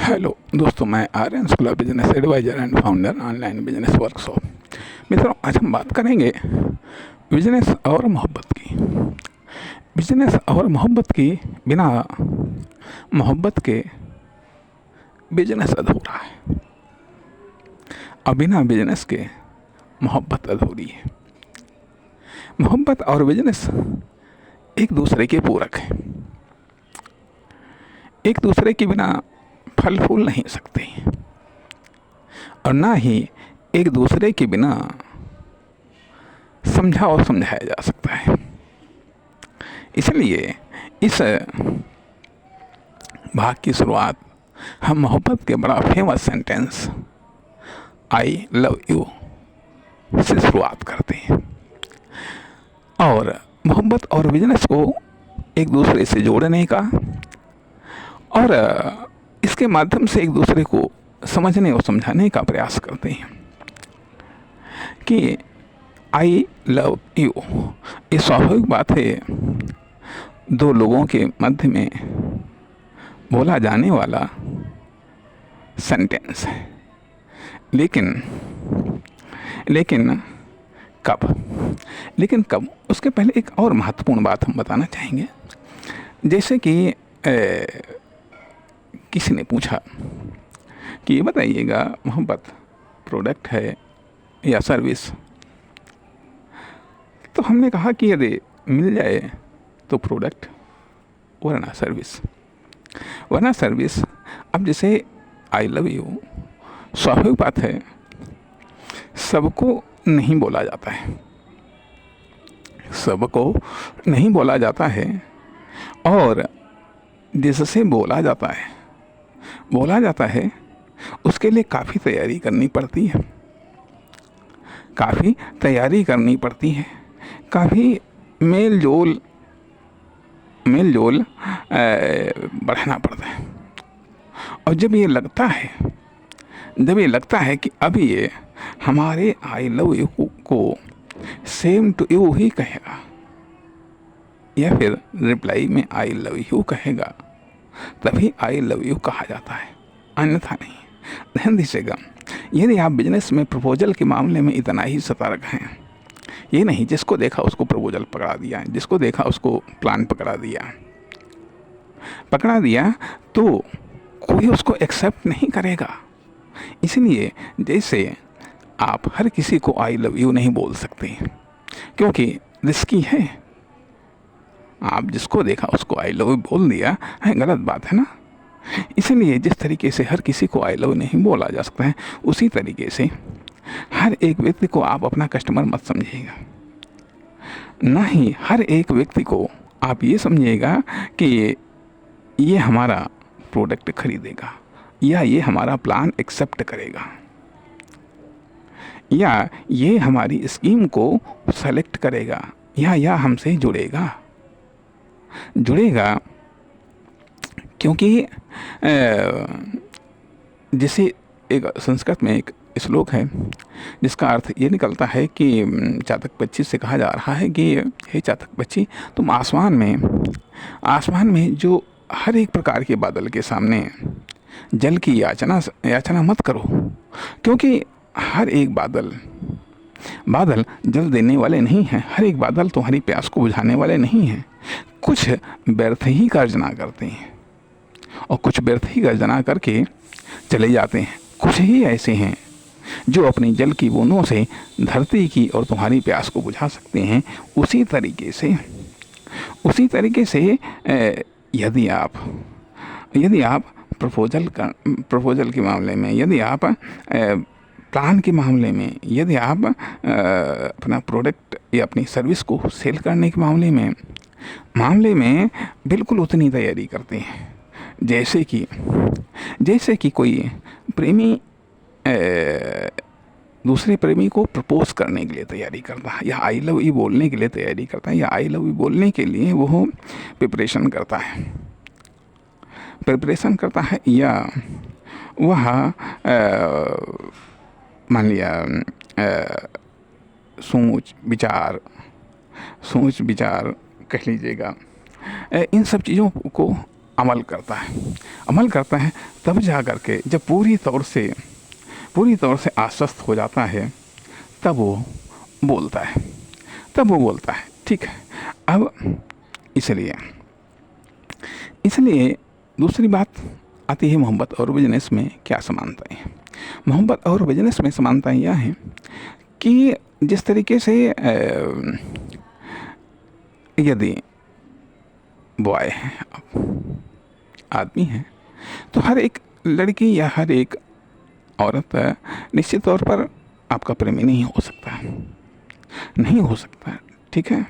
Hello दोस्तों, मैं Aryan school of business adviser and founder online business workshop. मित्रों, आज हम बात करेंगे बिजनेस और मोहब्बत की। बिजनेस और मोहब्बत की बिना मोहब्बत के बिजनेस अधूरा है और बिना बिजनेस के मोहब्बत अधूरी है। मोहब्बत और बिजनेस एक दूसरे के पूरक हैं। एक दूसरे के बिना फल फूल नहीं सकते और ना ही एक दूसरे के बिना समझा और समझाया जा सकता है। इसलिए इस भाग की शुरुआत हम मोहब्बत के बड़ा famous sentence I love you से शुरुआत करते हैं और मोहब्बत और बिजनेस को एक दूसरे से जोड़ने का और इसके माध्यम से एक दूसरे को समझने और समझाने का प्रयास करते हैं कि आई लव यू ये स्वाभाविक बात है, दो लोगों के मध्य में बोला जाने वाला सेंटेंस है। लेकिन कब उसके पहले एक और महत्वपूर्ण बात हम बताना चाहेंगे। जैसे कि किसी ने पूछा कि ये बताइएगा, मोहब्बत प्रोडक्ट है या सर्विस? तो हमने कहा कि यदि मिल जाए तो प्रोडक्ट, वरना सर्विस। अब जैसे आई लव यू, स्वाभाविक बात है, सबको नहीं बोला जाता है और जिससे बोला जाता है उसके लिए काफ़ी तैयारी करनी पड़ती है, काफ़ी मेल जोल बढ़ाना पड़ता है। और जब ये लगता है कि अभी ये हमारे आई लव यू को सेम टू यू ही कहेगा या फिर रिप्लाई में आई लव यू कहेगा, तभी आई लव यू कहा जाता है, अन्यथा नहीं। ध्यान दीजिएगा, यदि आप बिजनेस में प्रपोजल के मामले में इतना ही सतर्क हैं, ये नहीं जिसको देखा उसको प्रपोजल पकड़ा दिया, जिसको देखा उसको प्लान पकड़ा दिया तो कोई उसको एक्सेप्ट नहीं करेगा। इसलिए जैसे आप हर किसी को आई लव यू नहीं बोल सकते क्योंकि रिस्की है। आप जिसको देखा उसको आई लव यू बोल दिया है, गलत बात है ना। इसलिए जिस तरीके से हर किसी को आई लव नहीं बोला जा सकता है, उसी तरीके से हर एक व्यक्ति को आप अपना कस्टमर मत समझिएगा। ना ही हर एक व्यक्ति को आप ये समझिएगा कि ये हमारा प्रोडक्ट खरीदेगा या ये हमारा प्लान एक्सेप्ट करेगा या ये हमारी स्कीम को सेलेक्ट करेगा या हमसे जुड़ेगा। क्योंकि जैसे एक संस्कृत में एक श्लोक है जिसका अर्थ ये निकलता है कि चातक पक्षी से कहा जा रहा है कि हे चातक पक्षी, तुम आसमान में जो हर एक प्रकार के बादल के सामने जल की याचना मत करो, क्योंकि हर एक बादल जल देने वाले नहीं हैं, हर एक बादल तुम्हारी प्यास को बुझाने वाले नहीं हैं। कुछ व्यर्थ ही गर्जना करते हैं और कुछ व्यर्थ ही गर्जना करके चले जाते हैं। कुछ ही ऐसे हैं जो अपनी जल की बूंदों से धरती की और तुम्हारी प्यास को बुझा सकते हैं। उसी तरीके से यदि आप प्रपोजल के मामले में, यदि आप प्लान के मामले में, यदि आप अपना प्रोडक्ट या अपनी सर्विस को सेल करने के मामले में बिल्कुल उतनी तैयारी करते हैं जैसे कि कोई प्रेमी दूसरे प्रेमी को प्रपोज करने के लिए तैयारी करता है या आई लव यू बोलने के लिए तैयारी करता है या आई लव यू बोलने के लिए वो प्रिपरेशन करता है या वह मान लिया सोच विचार कह लीजिएगा, इन सब चीज़ों को अमल करता है, तब जा कर के जब पूरी तौर से आश्वस्त हो जाता है, तब वो बोलता है। ठीक है। अब इसलिए दूसरी बात आती है, मोहब्बत और बिजनेस में क्या समानताएं हैं। मोहब्बत और बिजनेस में समानताएं यह हैं कि जिस तरीके से यदि बॉय हैं, आदमी हैं, तो हर एक लड़की या हर एक औरत निश्चित तौर पर आपका प्रेमी नहीं हो सकता। ठीक है।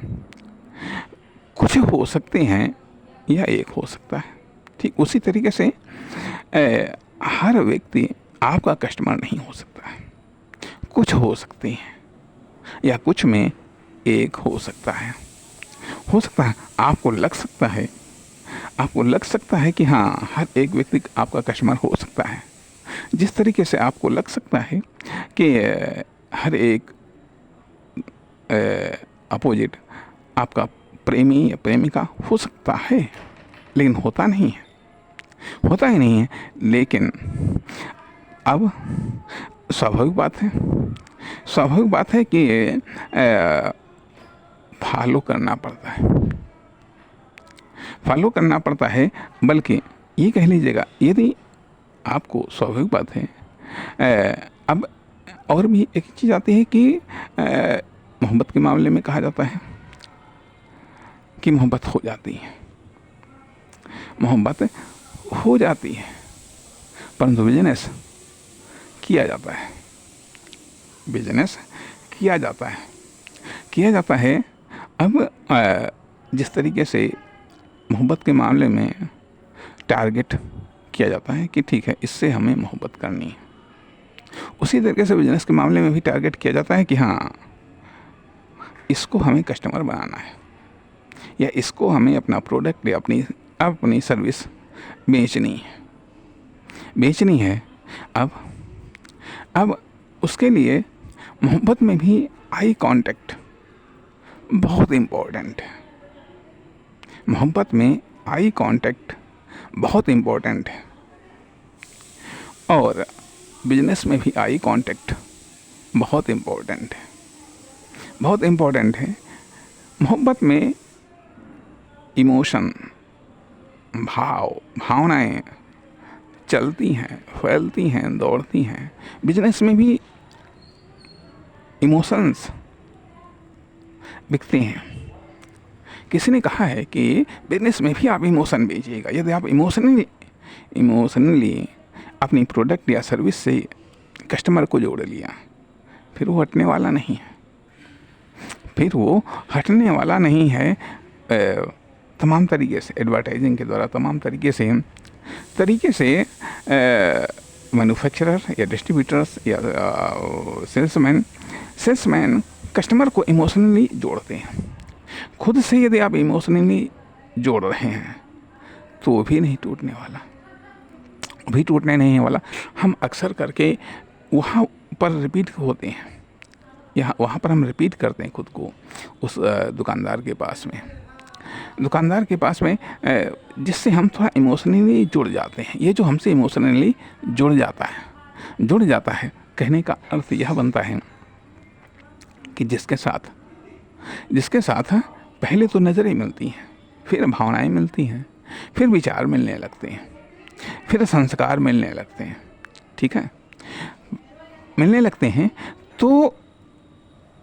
कुछ हो सकते हैं या एक हो सकता है। ठीक उसी तरीके से हर व्यक्ति आपका कस्टमर नहीं हो सकता है। कुछ हो सकते हैं या कुछ में एक हो सकता है। आपको लग सकता है कि हाँ, हर एक व्यक्ति आपका कस्टमर हो सकता है। जिस तरीके से आपको लग सकता है कि हर एक अपोजिट आपका प्रेमी या प्रेमिका हो सकता है, लेकिन होता ही नहीं है। लेकिन अब स्वाभाविक बात है कि फॉलो करना पड़ता है। बल्कि ये कह लीजिएगा, यदि आपको स्वाभाविक बात है, अब और भी एक चीज़ आती है कि मोहब्बत के मामले में कहा जाता है कि मोहब्बत हो जाती है, परंतु बिजनेस किया जाता है। अब जिस तरीके से मोहब्बत के मामले में टारगेट किया जाता है कि ठीक है, इससे हमें मोहब्बत करनी है, उसी तरीके से बिजनेस के मामले में भी टारगेट किया जाता है कि हाँ, इसको हमें कस्टमर बनाना है, या इसको हमें अपना प्रोडक्ट या अपनी सर्विस बेचनी है। अब उसके लिए मोहब्बत में भी आई कांटेक्ट बहुत इम्पोर्टेंट है। और बिजनेस में भी आई कांटेक्ट बहुत इम्पोर्टेंट है। मोहब्बत में इमोशन, भावनाएं चलती हैं, फैलती हैं, दौड़ती हैं। बिजनेस में भी इमोशंस बिकते हैं। किसी ने कहा है कि बिजनेस में भी आप इमोशन बेचिएगा। यदि आप इमोशनली अपनी प्रोडक्ट या सर्विस से कस्टमर को जोड़ लिया, फिर वो हटने वाला नहीं है। तमाम तरीके से एडवर्टाइजिंग के द्वारा, तमाम तरीके से मैन्युफैक्चरर या डिस्ट्रीब्यूटर्स या सेल्समैन कस्टमर को इमोशनली जोड़ते हैं। खुद से यदि आप इमोशनली जोड़ रहे हैं तो भी नहीं टूटने वाला। हम अक्सर करके वहाँ पर रिपीट होते हैं, वहाँ पर हम रिपीट करते हैं खुद को उस दुकानदार के पास में, जिससे हम थोड़ा इमोशनली जुड़ जाते हैं। ये जो हमसे इमोशनली जुड़ जाता है, कहने का अर्थ यह बनता है कि जिसके साथ पहले तो नज़रें मिलती हैं, फिर भावनाएं मिलती हैं, फिर विचार मिलने लगते हैं, फिर संस्कार मिलने लगते हैं। ठीक है, मिलने लगते हैं तो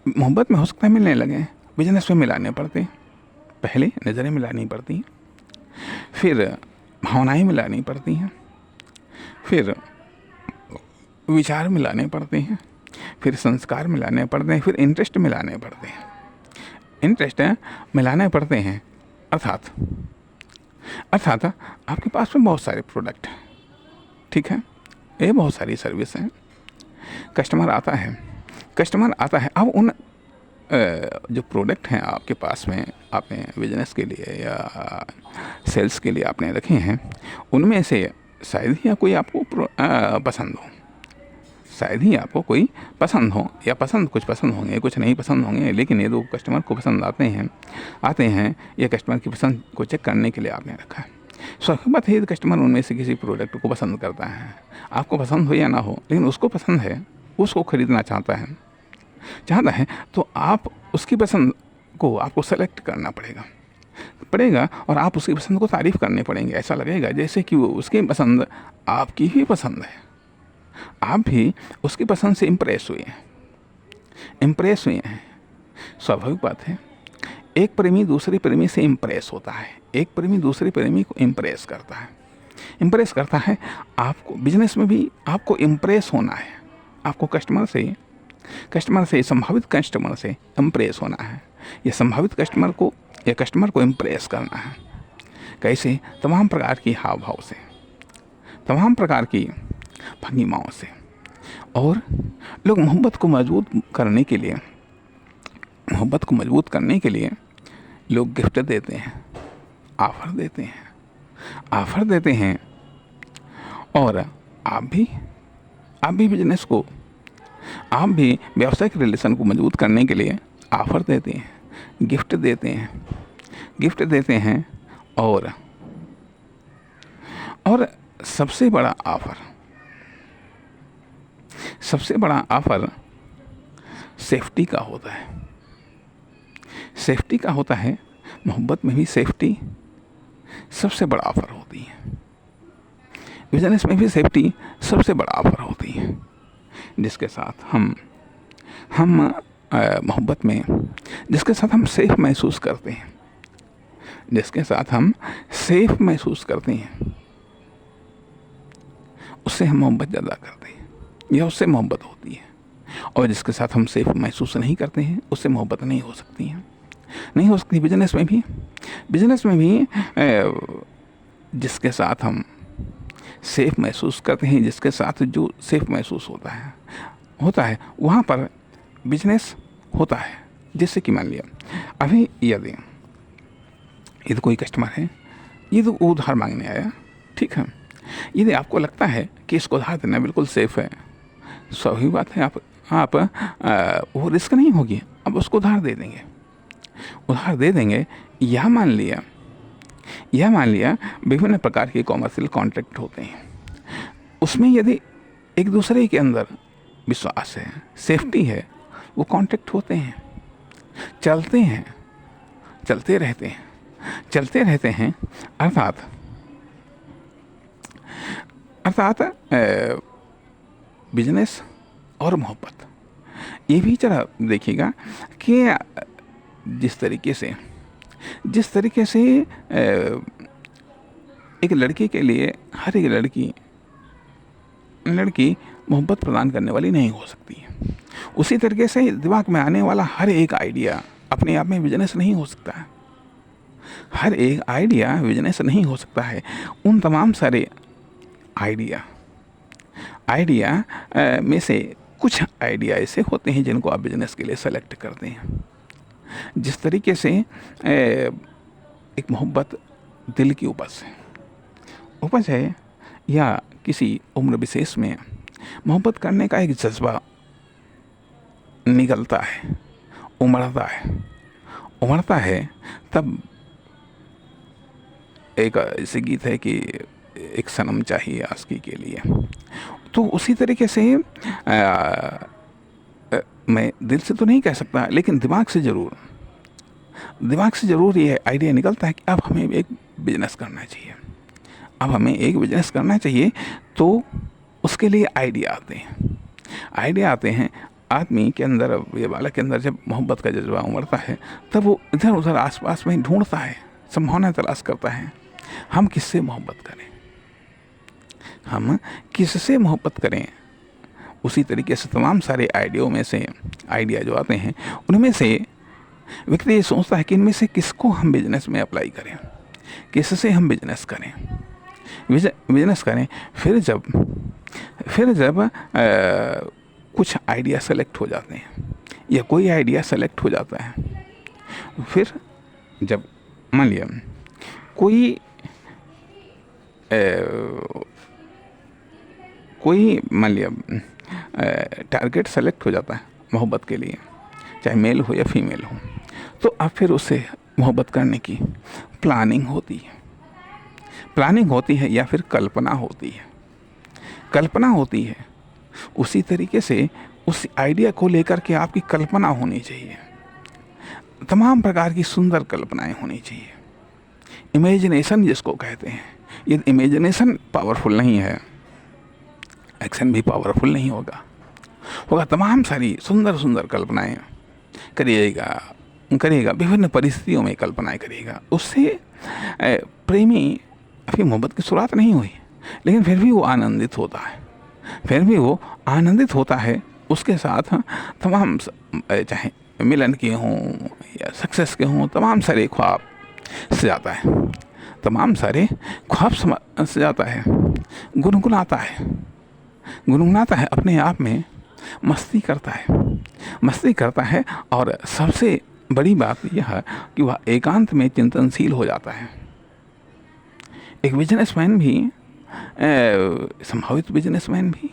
मोहब्बत में हो सकता है मिलने लगे, बिजनेस में मिलाने पड़ते हैं। पहले नज़रें मिलानी पड़ती हैं, फिर भावनाएं मिलानी पड़ती हैं, फिर विचार मिलाने पड़ते हैं, फिर संस्कार मिलाने पड़ते हैं, फिर इंटरेस्ट मिलाने पड़ते हैं। अर्थात आपके पास में बहुत सारे प्रोडक्ट हैं, ठीक है, ये बहुत सारी सर्विस हैं। कस्टमर आता है। अब उन जो प्रोडक्ट हैं आपके पास में, आपने बिजनेस के लिए या सेल्स के लिए आपने रखे हैं, उनमें से शायद ही कोई आपको पसंद हो, या कुछ पसंद होंगे, कुछ नहीं पसंद होंगे, लेकिन ये दो कस्टमर को पसंद आते हैं। ये कस्टमर की पसंद को चेक करने के लिए आपने रखा है। स्वाभाविक बात है यदि कस्टमर उनमें से किसी प्रोडक्ट को पसंद करता है, आपको पसंद हो या ना हो, लेकिन उसको पसंद है, उसको खरीदना चाहता है तो आप उसकी पसंद को आपको सेलेक्ट करना पड़ेगा और आप उसकी पसंद को तारीफ़ करने पड़ेंगे। ऐसा लगेगा जैसे कि वो उसकी पसंद आपकी ही पसंद है, आप भी उसकी पसंद से इम्प्रेस हुए हैं। स्वाभाविक बात है, एक प्रेमी दूसरे प्रेमी से इम्प्रेस होता है, एक प्रेमी दूसरे प्रेमी को इम्प्रेस करता है। आपको बिजनेस में भी आपको इम्प्रेस होना है, आपको कस्टमर से संभावित कस्टमर से इम्प्रेस होना है, या संभावित कस्टमर को इम्प्रेस करना है। कैसे? तमाम प्रकार की हाव भाव से, तमाम प्रकार की भंगिमाओं से। और लोग मोहब्बत को मजबूत करने के लिए लोग गिफ्ट देते हैं, ऑफ़र देते हैं और आप भी बिजनेस को, आप भी व्यावसायिक रिलेशन को मजबूत करने के लिए ऑफ़र देते हैं, गिफ्ट देते हैं और सबसे बड़ा ऑफ़र सेफ्टी का होता है। मोहब्बत में भी सेफ्टी सबसे बड़ा ऑफ़र होती है, बिजनेस में भी सेफ्टी सबसे बड़ा ऑफ़र होती है, जिसके साथ हम मोहब्बत में जिसके साथ हम सेफ महसूस करते हैं, उससे हम मोहब्बत ज़्यादा करते हैं या उससे मोहब्बत होती है। और जिसके साथ हम सेफ महसूस नहीं करते हैं, उससे मोहब्बत नहीं हो सकती। बिजनेस में भी जिसके साथ हम सेफ महसूस करते हैं, जिसके साथ जो सेफ महसूस होता है वहाँ पर बिजनेस होता है। जैसे कि मान लिया अभी यदि कोई कस्टमर है, ये तो उधार मांगने आया, ठीक है, यदि आपको लगता है कि इसको उधार देना बिल्कुल सेफ है, स्वाभाविक बात है आप वो रिस्क नहीं होगी, अब उसको उधार दे देंगे। यह मान लिया विभिन्न प्रकार के कॉमर्शियल कॉन्ट्रैक्ट होते हैं, उसमें यदि एक दूसरे के अंदर विश्वास है, सेफ्टी है, वो कॉन्ट्रैक्ट होते हैं, चलते रहते हैं। अर्थात बिजनेस और मोहब्बत, ये भी जरा देखिएगा कि जिस तरीके से एक लड़की के लिए हर एक लड़की मोहब्बत प्रदान करने वाली नहीं हो सकती है, उसी तरीके से दिमाग में आने वाला हर एक आइडिया अपने आप में बिजनेस नहीं हो सकता है। हर एक आइडिया बिजनेस नहीं हो सकता है। उन तमाम सारे आइडिया में से कुछ आइडिया ऐसे होते हैं जिनको आप बिजनेस के लिए सेलेक्ट करते हैं। जिस तरीके से एक मोहब्बत दिल की उपज है या किसी उम्र विशेष में मोहब्बत करने का एक जज्बा निकलता है, उमड़ता है, तब एक ऐसे गीत है कि एक सनम चाहिए आशिकी के लिए। तो उसी तरीके से मैं दिल से तो नहीं कह सकता, लेकिन दिमाग से ज़रूर ये आइडिया निकलता है कि अब हमें एक बिजनेस करना चाहिए। तो उसके लिए आइडिया आते हैं आदमी के अंदर, ये बालक के अंदर जब मोहब्बत का जज्बा उमड़ता है, तब वो इधर उधर आसपास में ढूंढता है, संभावना तलाश करता है, हम किससे मोहब्बत करें। उसी तरीके से तमाम सारे आइडिया जो आते हैं, उनमें से व्यक्ति ये सोचता है कि इनमें से किसको हम बिजनेस में अप्लाई करें, किससे हम बिजनेस करें। फिर जब कुछ आइडिया सेलेक्ट हो जाते हैं या कोई आइडिया सेलेक्ट हो जाता है, फिर जब मान लिया कोई टारगेट सेलेक्ट हो जाता है मोहब्बत के लिए, चाहे मेल हो या फीमेल हो, तो अब फिर उससे मोहब्बत करने की प्लानिंग होती है। प्लानिंग होती है या फिर कल्पना होती है। कल्पना होती है, उसी तरीके से उस आइडिया को लेकर के आपकी कल्पना होनी चाहिए। तमाम प्रकार की सुंदर कल्पनाएं होनी चाहिए। इमेजिनेशन जिसको कहते हैं, ये इमेजिनेशन पावरफुल नहीं है, एक्शन भी पावरफुल नहीं होगा। तमाम सारी सुंदर सुंदर कल्पनाएं करिएगा, विभिन्न परिस्थितियों में कल्पनाएं करिएगा। उससे प्रेमी अभी मोहब्बत की शुरुआत नहीं हुई, लेकिन फिर भी वो आनंदित होता है। उसके साथ तमाम चाहे मिलन के हों या सक्सेस के हों, तमाम सारे ख्वाब सजाता है, गुनगुनाता है, अपने आप में मस्ती करता है। और सबसे बड़ी बात यह है कि वह एकांत में चिंतनशील हो जाता है। एक बिजनेसमैन भी, संभावित बिजनेसमैन भी,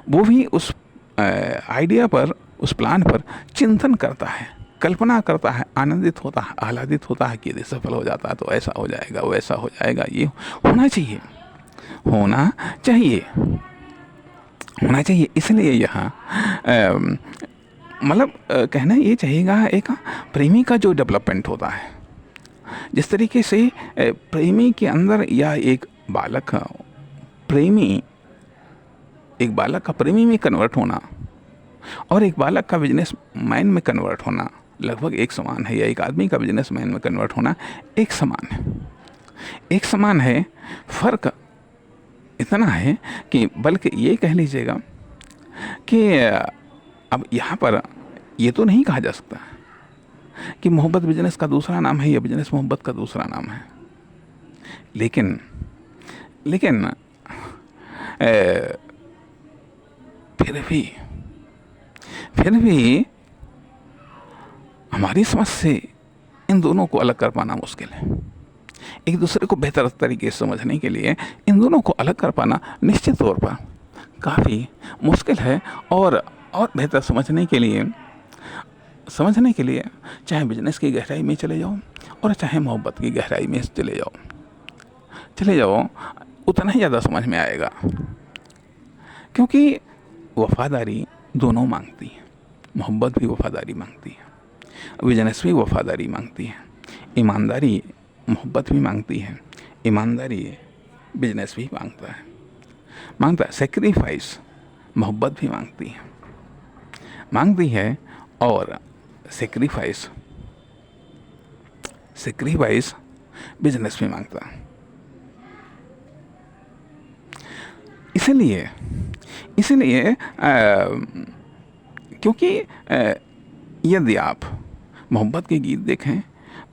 वो भी उस आइडिया पर, उस प्लान पर चिंतन करता है, कल्पना करता है, आनंदित होता है, आह्लादित होता है कि यदि सफल हो जाता है तो ऐसा हो जाएगा, वैसा हो जाएगा। ये होना चाहिए। इसलिए यहाँ मतलब कहना ये चाहिएगा, एक प्रेमी का जो डेवलपमेंट होता है, जिस तरीके से प्रेमी के अंदर या एक बालक का प्रेमी में कन्वर्ट होना और एक बालक का बिजनेस मैन में कन्वर्ट होना लगभग एक समान है, या एक आदमी का बिजनेस मैन में कन्वर्ट होना एक समान है। फर्क इतना है कि बल्कि ये कह लीजिएगा कि अब यहाँ पर ये तो नहीं कहा जा सकता कि मोहब्बत बिजनेस का दूसरा नाम है या बिजनेस मोहब्बत का दूसरा नाम है, लेकिन फिर भी हमारी समझ से इन दोनों को अलग कर पाना मुश्किल है। एक दूसरे को बेहतर तरीके से समझने के लिए इन दोनों को अलग कर पाना निश्चित तौर पर काफ़ी मुश्किल है। और बेहतर समझने के लिए चाहे बिजनेस की गहराई में चले जाओ और चाहे मोहब्बत की गहराई में चले जाओ, उतना ही ज़्यादा समझ में आएगा। क्योंकि वफादारी दोनों मांगती है, मोहब्बत भी वफादारी मांगती है, बिजनेस भी वफादारी मांगती है, ईमानदारी मोहब्बत भी मांगती है, ईमानदारी बिजनेस भी मांगता है। सेक्रीफाइस मोहब्बत भी मांगती है और सेक्रीफाइस बिजनेस भी मांगता है। इसलिए क्योंकि यदि आप मोहब्बत के गीत देखें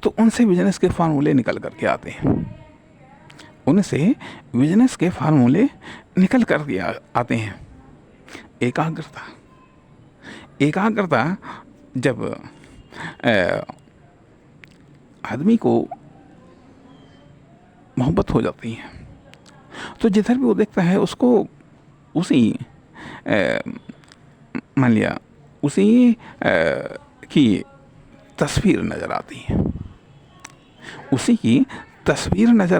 तो उनसे बिजनेस के फार्मूले निकल करके आते हैं। एकाग्रता जब आदमी को मोहब्बत हो जाती है तो जिधर भी वो देखता है उसको उसी मान लिया उसी की तस्वीर नज़र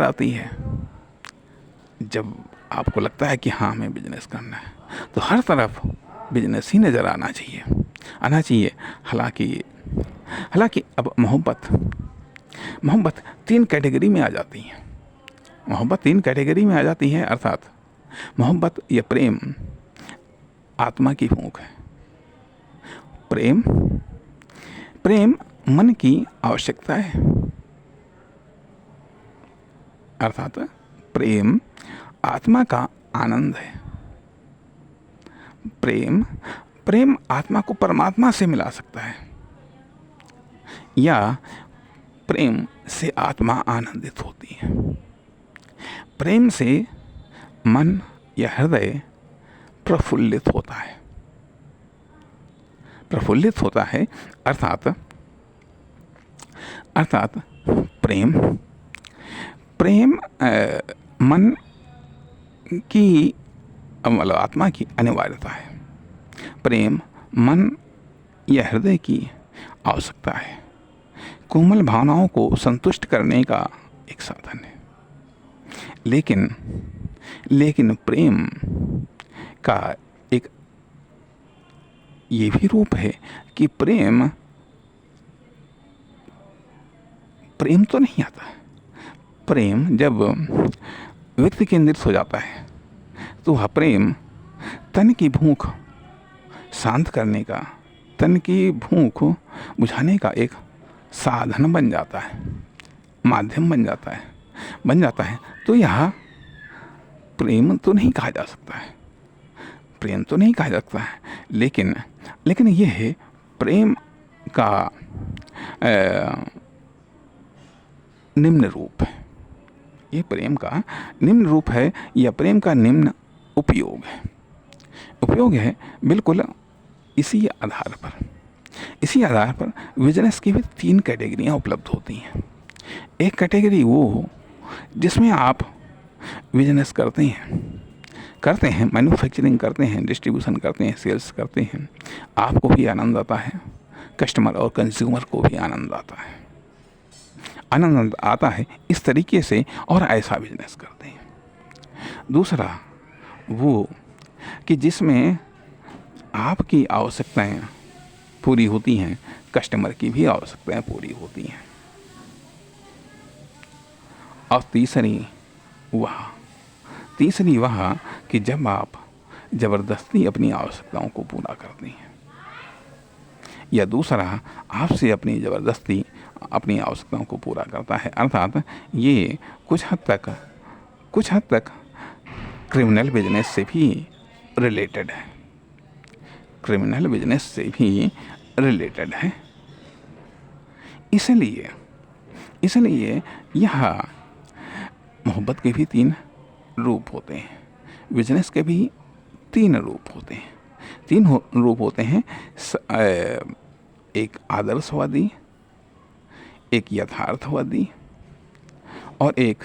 आती है। जब आपको लगता है कि हाँ हमें बिजनेस करना है तो हर तरफ बिजनेस ही नज़र आना चाहिए। हालांकि अब मोहब्बत तीन कैटेगरी में आ जाती है। अर्थात मोहब्बत या प्रेम आत्मा की फूंक है। प्रेम मन की आवश्यकता है, अर्थात प्रेम आत्मा का आनंद है। प्रेम आत्मा को परमात्मा से मिला सकता है, या प्रेम से आत्मा आनंदित होती है। प्रेम से मन या हृदय प्रफुल्लित होता है। अर्थात प्रेम मन की मतलब आत्मा की अनिवार्यता है। प्रेम मन या हृदय की आवश्यकता है, कोमल भावनाओं को संतुष्ट करने का एक साधन है। लेकिन लेकिन प्रेम का एक ये भी रूप है कि प्रेम तो नहीं आता। प्रेम जब व्यक्ति केंद्रित हो जाता है तो वह प्रेम तन की भूख शांत करने का, तन की भूख बुझाने का एक साधन बन जाता है, माध्यम बन जाता है। तो यह प्रेम तो नहीं कहा जा सकता है, प्रेम तो नहीं कहा जा सकता है, लेकिन यह है प्रेम का निम्न रूप है। ये प्रेम का निम्न रूप है या प्रेम का निम्न उपयोग है। उपयोग है बिल्कुल इसी आधार पर बिजनेस की भी 3 कैटेगरियाँ उपलब्ध होती हैं। एक कैटेगरी वो जिसमें आप बिजनेस करते हैं, मैन्युफैक्चरिंग करते हैं, डिस्ट्रीब्यूशन करते हैं, सेल्स करते हैं, आपको भी आनंद आता है, कस्टमर और कंज्यूमर को भी आनंद आता है इस तरीके से, और ऐसा बिजनेस करते हैं। दूसरा वो कि जिसमें आपकी आवश्यकताएं पूरी होती हैं, कस्टमर की भी आवश्यकताएं पूरी होती हैं। और तीसरी वह कि जब आप ज़बरदस्ती अपनी आवश्यकताओं को पूरा करते हैं, या दूसरा आपसे अपनी ज़बरदस्ती अपनी आवश्यकताओं को पूरा करता है। अर्थात ये कुछ हद तक क्रिमिनल बिजनेस से भी रिलेटेड है। इसलिए यह मोहब्बत के भी 3 रूप होते हैं, बिजनेस के भी 3 रूप होते हैं। 3 रूप होते हैं, एक आदर्शवादी, एक यथार्थवादी और एक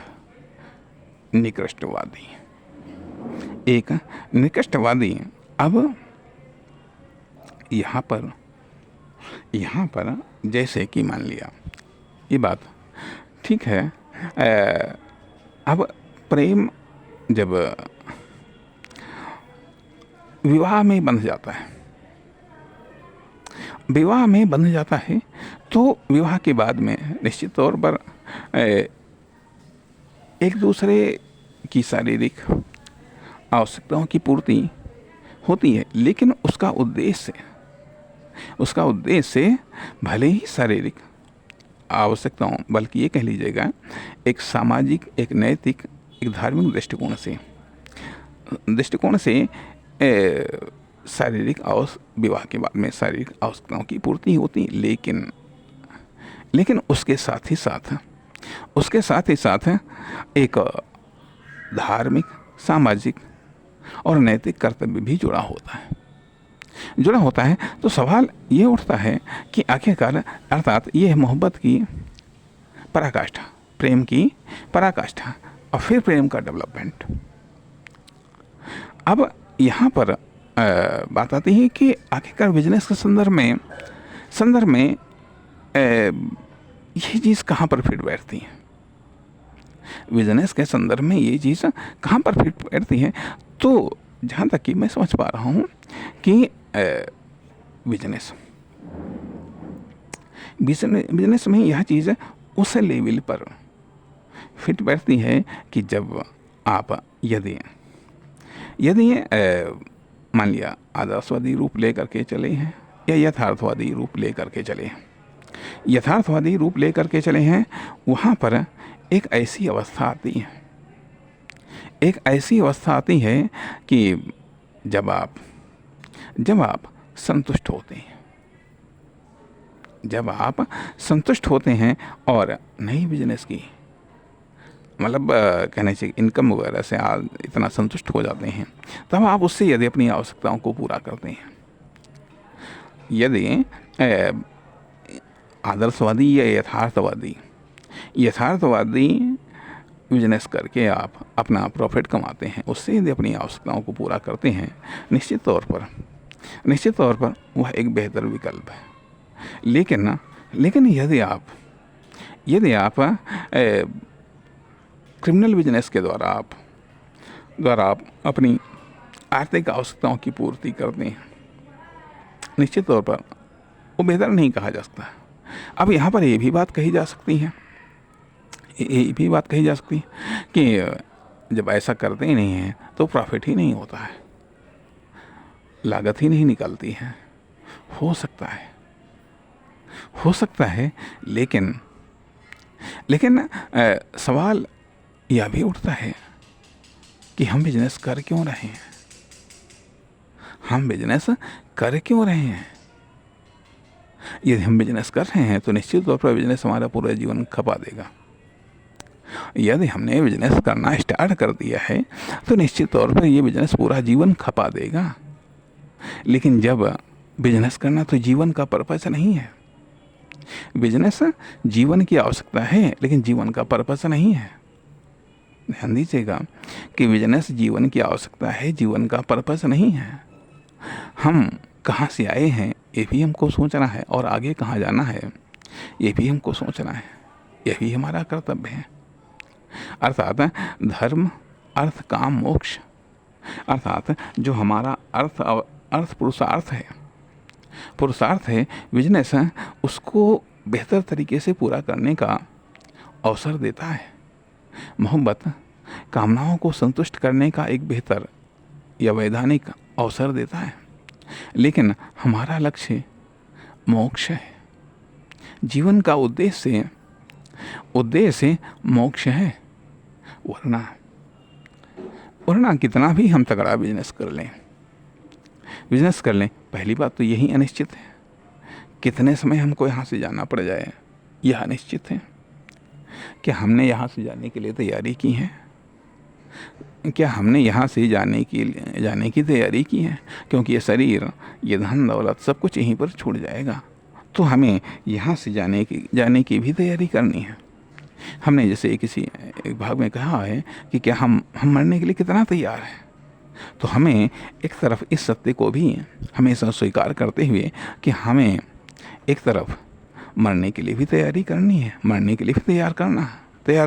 निकृष्टवादी। अब यहाँ पर जैसे कि मान लिया, ये बात ठीक है। अब प्रेम जब विवाह में बंध जाता है तो विवाह के बाद में निश्चित तौर पर एक दूसरे की शारीरिक आवश्यकताओं की पूर्ति होती है, लेकिन उसका उद्देश्य भले ही शारीरिक आवश्यकताओं, बल्कि ये कह लीजिएगा एक सामाजिक, एक नैतिक, एक धार्मिक दृष्टिकोण से शारीरिक विवाह के बाद में शारीरिक आवश्यकताओं की पूर्ति होती, लेकिन उसके साथ ही साथ एक धार्मिक, सामाजिक और नैतिक कर्तव्य भी जुड़ा होता है। तो सवाल ये उठता है कि आखिरकार, अर्थात ये है मोहब्बत की पराकाष्ठा, प्रेम की पराकाष्ठा, और फिर प्रेम का डेवलपमेंट। अब यहाँ पर बात आती है कि आखिरकार बिजनेस के संदर्भ में ये चीज़ कहाँ पर फिट बैठती है, बिजनेस के संदर्भ में ये चीज़ कहाँ पर फिट बैठती है। तो जहाँ तक कि मैं समझ पा रहा हूँ कि बिजनेस में यह चीज़ उस लेवल पर फिट बैठती है कि जब आप यदि मान लिया आदर्शवादी रूप लेकर के चले हैं या यथार्थवादी रूप लेकर के चले हैं, वहाँ पर एक ऐसी अवस्था आती है कि जब आप संतुष्ट होते हैं और नई बिजनेस की, मतलब कहने चाहिए इनकम वगैरह से आप इतना संतुष्ट हो जाते हैं, तब आप उससे यदि अपनी आवश्यकताओं को पूरा करते हैं, यदि आदर्शवादी या यथार्थवादी बिजनेस करके आप अपना प्रॉफिट कमाते हैं, उससे यदि अपनी आवश्यकताओं को पूरा करते हैं, निश्चित तौर पर वह एक बेहतर विकल्प है। लेकिन यदि आप क्रिमिनल बिजनेस के द्वारा आप अपनी आर्थिक आवश्यकताओं की पूर्ति करते हैं, निश्चित तौर पर वो बेहतर नहीं कहा जा सकता। अब यहाँ पर ये भी बात कही जा सकती है कि जब ऐसा करते ही नहीं हैं तो प्रॉफिट ही नहीं होता है, लागत ही नहीं निकलती है। हो सकता है, लेकिन सवाल यह भी उठता है कि हम बिजनेस कर क्यों रहे हैं? यदि हम बिजनेस कर रहे हैं तो निश्चित तौर पर बिजनेस हमारा पूरा जीवन खपा देगा। यदि हमने बिजनेस करना स्टार्ट कर दिया है तो निश्चित तौर पर ये बिजनेस पूरा जीवन खपा देगा। लेकिन जब बिजनेस करना तो जीवन का पर्पस नहीं है। बिजनेस जीवन की आवश्यकता है, लेकिन जीवन का पर्पस नहीं है। ध्यान दीजिएगा कि बिजनेस जीवन की आवश्यकता है, जीवन का पर्पस नहीं है। हम कहाँ से आए हैं ये भी हमको सोचना है, और आगे कहाँ जाना है ये भी हमको सोचना है। यह भी हमारा कर्तव्य है। अर्थात धर्म, अर्थ, काम, मोक्ष, अर्थात जो हमारा अर्थ पुरुषार्थ है बिजनेस है, उसको बेहतर तरीके से पूरा करने का अवसर देता है। मोहब्बत कामनाओं को संतुष्ट करने का एक बेहतर या वैधानिक अवसर देता है। लेकिन हमारा लक्ष्य मोक्ष है। जीवन का उद्देश्य मोक्ष है। वरना कितना भी हम तगड़ा बिजनेस कर लें, पहली बात तो यही अनिश्चित है। कितने समय हमको यहाँ से जाना पड़ जाए यह अनिश्चित है। क्या हमने यहाँ से जाने के लिए तैयारी की है? क्योंकि ये शरीर, ये धन दौलत सब कुछ यहीं पर छूट जाएगा, तो हमें यहाँ से जाने की भी तैयारी करनी है। हमने जैसे किसी एक भाग में कहा है कि क्या हम मरने के लिए कितना तैयार हैं, तो हमें एक तरफ इस सत्य को भी हमेशा स्वीकार करते हुए कि हमें एक तरफ मरने के लिए भी तैयारी करनी है, मरने के लिए भी तैयार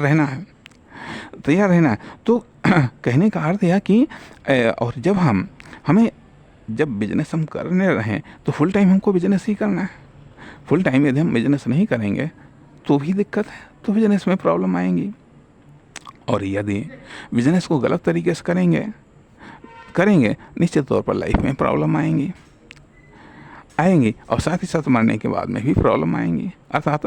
रहना है। तो कहने का अर्थ यह कि और जब बिजनेस हम करने रहें तो फुल टाइम हमको बिजनेस ही करना है। फुल टाइम यदि हम बिजनेस नहीं करेंगे तो भी दिक्कत है, तो बिजनेस में प्रॉब्लम आएंगी। और यदि बिजनेस को गलत तरीके से करेंगे निश्चित तौर पर लाइफ में प्रॉब्लम आएंगी, और साथ ही साथ मरने के बाद में भी प्रॉब्लम आएंगी। अर्थात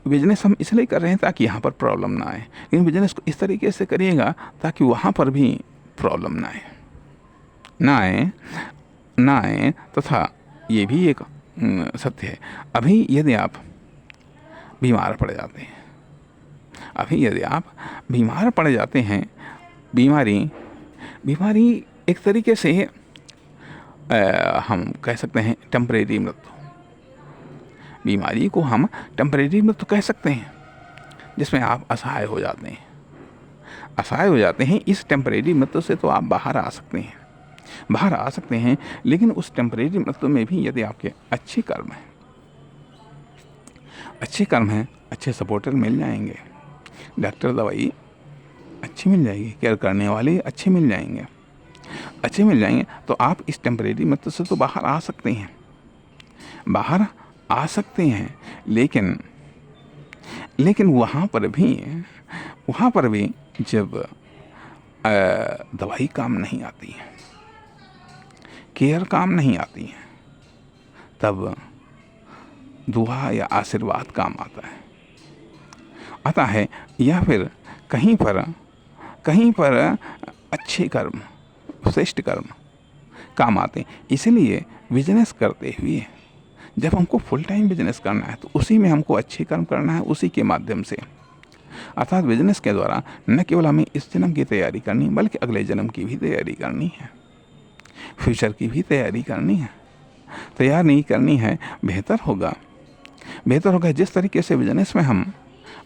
बिजनेस हम इसलिए कर रहे हैं ताकि यहाँ पर प्रॉब्लम ना आए, लेकिन बिजनेस को इस तरीके से करिएगा ताकि वहाँ पर भी प्रॉब्लम ना आए। तथा ये भी एक सत्य है। अभी यदि आप बीमार पड़ जाते हैं, बीमारी एक तरीके से हम कह सकते हैं टेम्परेरी मृत्यु। बीमारी को हम टेम्परेरी मृत्यु कह सकते हैं, जिसमें आप असहाय हो जाते हैं। इस टेम्परेरी मृत्यु से तो आप बाहर आ सकते हैं, लेकिन उस टेम्परेरी मृत्यु में भी यदि आपके अच्छे कर्म हैं, अच्छे सपोर्टर मिल जाएंगे, डॉक्टर दवाई अच्छी मिल जाएगी, केयर करने वाले अच्छे मिल जाएंगे, तो आप इस टेम्परेरी मृत्यु से तो बाहर आ सकते हैं। लेकिन वहाँ पर भी जब दवाई काम नहीं आती है, केयर काम नहीं आती है, तब दुआ या आशीर्वाद काम आता है, या फिर कहीं पर अच्छे कर्म, श्रेष्ठ कर्म काम आते हैं। इसलिए बिजनेस करते हुए जब हमको फुल टाइम बिजनेस करना है तो उसी में हमको अच्छे कर्म करना है, उसी के माध्यम से। अर्थात बिजनेस के द्वारा न केवल हमें इस जन्म की तैयारी करनी, बल्कि अगले जन्म की भी तैयारी करनी है, फ्यूचर की भी तैयारी करनी है। तैयार नहीं करनी है, बेहतर होगा जिस तरीके से बिजनेस में हम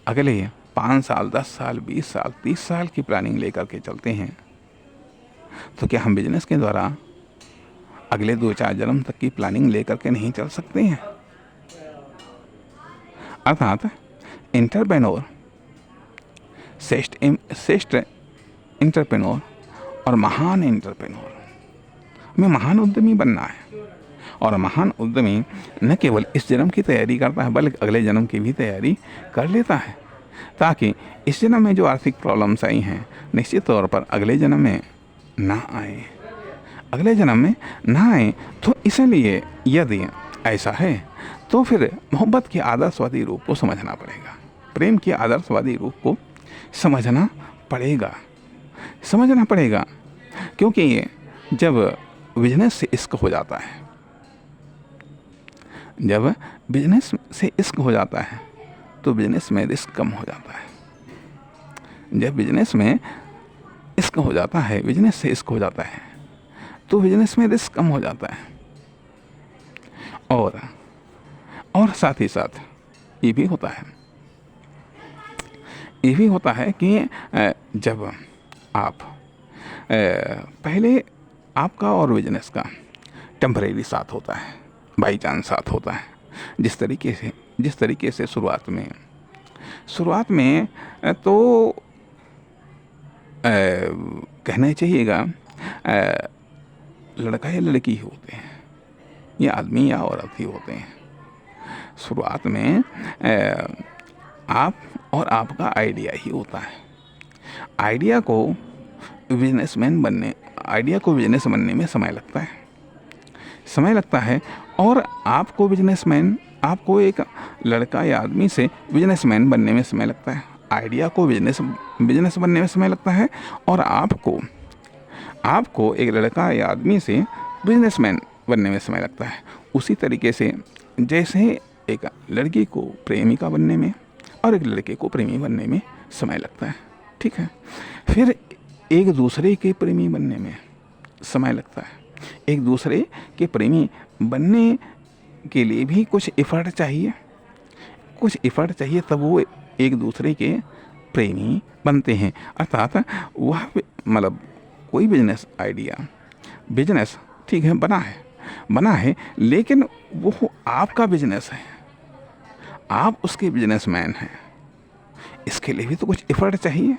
अगले 5 साल, 10 साल, 20 साल, 30 साल की प्लानिंग लेकर के चलते हैं, तो क्या हम बिजनेस के द्वारा अगले 2-4 जन्म तक की प्लानिंग लेकर के नहीं चल सकते हैं? अर्थात एंटरप्रेन्योर श्रेष्ठ एंटरप्रेन्योर और महान एंटरप्रेन्योर। हमें महान उद्यमी बनना है, और महान उद्यमी न केवल इस जन्म की तैयारी करता है बल्कि अगले जन्म की भी तैयारी कर लेता है, ताकि इस जन्म में जो आर्थिक प्रॉब्लम्स आई हैं निश्चित तौर पर अगले जन्म में ना आए, अगले जन्म में ना आए। तो इसलिए यदि ऐसा है तो फिर मोहब्बत के आदर्शवादी रूप को समझना पड़ेगा, प्रेम के आदर्शवादी रूप को समझना पड़ेगा, क्योंकि ये जब बिजनेस से इश्क हो जाता है, जब बिजनेस से इश्क हो जाता है तो बिजनेस में रिस्क कम हो जाता है। जब बिजनेस में इश्क हो जाता है, बिजनेस से इश्क हो जाता है तो बिजनेस में रिस्क कम हो जाता है। और साथ ही साथ ये भी होता है कि जब आप पहले आपका और बिजनेस का टेम्परेरी साथ होता है, बाई चांस साथ होता है, जिस तरीके से शुरुआत में तो कहना चाहिएगा लड़का या लड़की ही होते हैं, या आदमी या औरत ही होते हैं। शुरुआत में आप और आपका आइडिया ही होता है। आइडिया को बिजनेस बनने में समय लगता है, और आपको एक लड़का या आदमी से बिजनेसमैन बनने में समय लगता है। आइडिया को बिजनेस बनने में समय लगता है, और आपको एक लड़का या आदमी से बिजनेसमैन बनने में समय लगता है। उसी तरीके से जैसे एक लड़की को प्रेमिका बनने में और एक लड़के को प्रेमी बनने में समय लगता है, ठीक है, फिर एक दूसरे के प्रेमी बनने में समय लगता है। एक दूसरे के प्रेमी बनने के लिए भी कुछ एफर्ट चाहिए, तब वो एक दूसरे के प्रेमी बनते हैं। अर्थात वह मतलब कोई बिजनेस ठीक है बना है, लेकिन वो आपका बिजनेस है, आप उसके बिजनेसमैन हैं। इसके लिए भी तो कुछ एफर्ट चाहिए,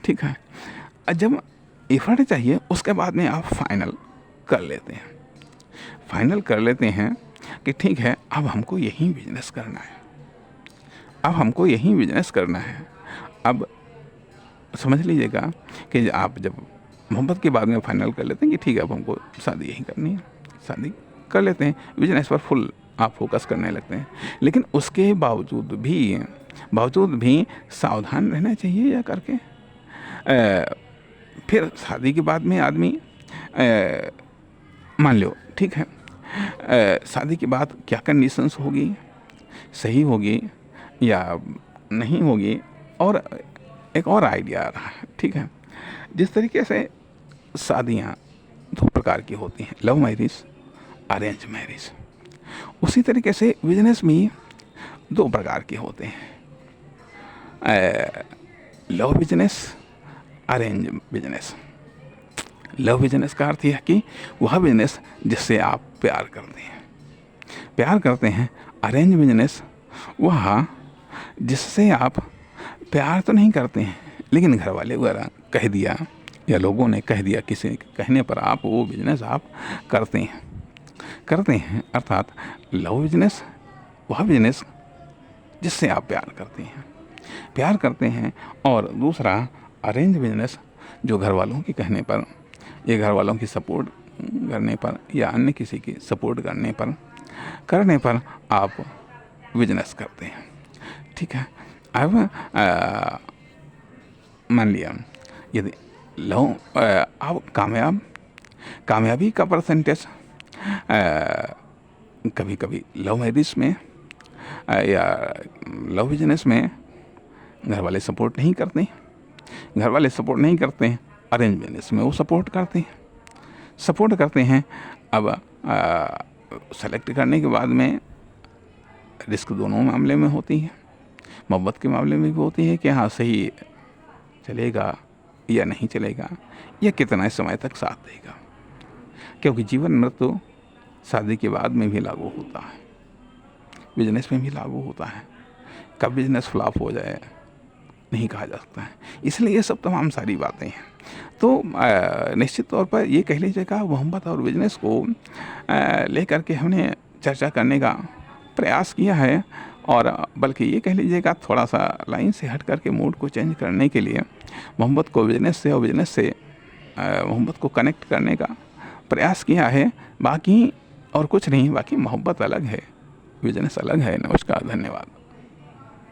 ठीक है। जब एफर्ट चाहिए उसके बाद में आप फाइनल कर लेते हैं कि ठीक है, अब हमको यही बिजनेस करना है। अब समझ लीजिएगा कि आप जब मोहब्बत के बाद में फाइनल कर लेते हैं कि ठीक है, अब हमको शादी यही करनी है, शादी कर लेते हैं, बिजनेस पर फुल आप फोकस करने लगते हैं। लेकिन उसके बावजूद भी सावधान रहना चाहिए, या करके फिर शादी के बाद में आदमी मान लो ठीक है, शादी के बाद क्या कंडीशंस होगी, सही होगी या नहीं होगी। और एक और आइडिया आ रहा है, ठीक है, जिस तरीके से शादियाँ दो प्रकार की होती हैं, लव मैरिज, अरेंज मैरिज, उसी तरीके से बिजनेस भी दो प्रकार के होते हैं, love business, arrange business. Love business का अर्थ यह है कि वह बिजनेस जिससे आप प्यार करते हैं। अरेंज बिजनेस वह जिससे आप प्यार तो नहीं करते हैं, लेकिन घर वाले वगैरह कह दिया या लोगों ने कह दिया, किसी के कहने पर आप वो बिजनेस आप करते हैं। अर्थात लव बिजनेस वह बिजनेस जिससे आप प्यार करते हैं, और दूसरा अरेंज बिजनेस जो घर वालों के कहने पर या घर वालों की सपोर्ट करने पर या अन्य किसी की सपोर्ट करने पर आप बिजनेस करते हैं, ठीक है। अब मान लिया यदि अब कामयाबी का परसेंटेज कभी लव मैरिज में या लव बिजनेस में घर वाले सपोर्ट नहीं करते हैं, अरेंज बिजनेस में वो सपोर्ट करते हैं। अब सेलेक्ट करने के बाद में रिस्क दोनों मामले में होती है, मोहब्बत के मामले में भी होती है कि हाँ सही चलेगा या नहीं चलेगा, या कितना समय तक साथ देगा, क्योंकि जीवन मृत्यु शादी के बाद में भी लागू होता है, बिजनेस में भी लागू होता है। का बिजनेस फ्लॉप हो जाए, नहीं कहा जा सकता है। इसलिए ये सब तमाम सारी बातें हैं। तो निश्चित तौर पर ये कह लीजिएगा मोहब्बत और बिजनेस को लेकर के हमने चर्चा करने का प्रयास किया है, और बल्कि ये कह लीजिएगा थोड़ा सा लाइन से हट करके मूड को चेंज करने के लिए मोहब्बत को बिजनेस से और बिजनेस से मोहब्बत को कनेक्ट करने का प्रयास किया है। बाकी और कुछ नहीं, बाकी मोहब्बत अलग है, बिजनेस अलग है। नमस्कार, धन्यवाद।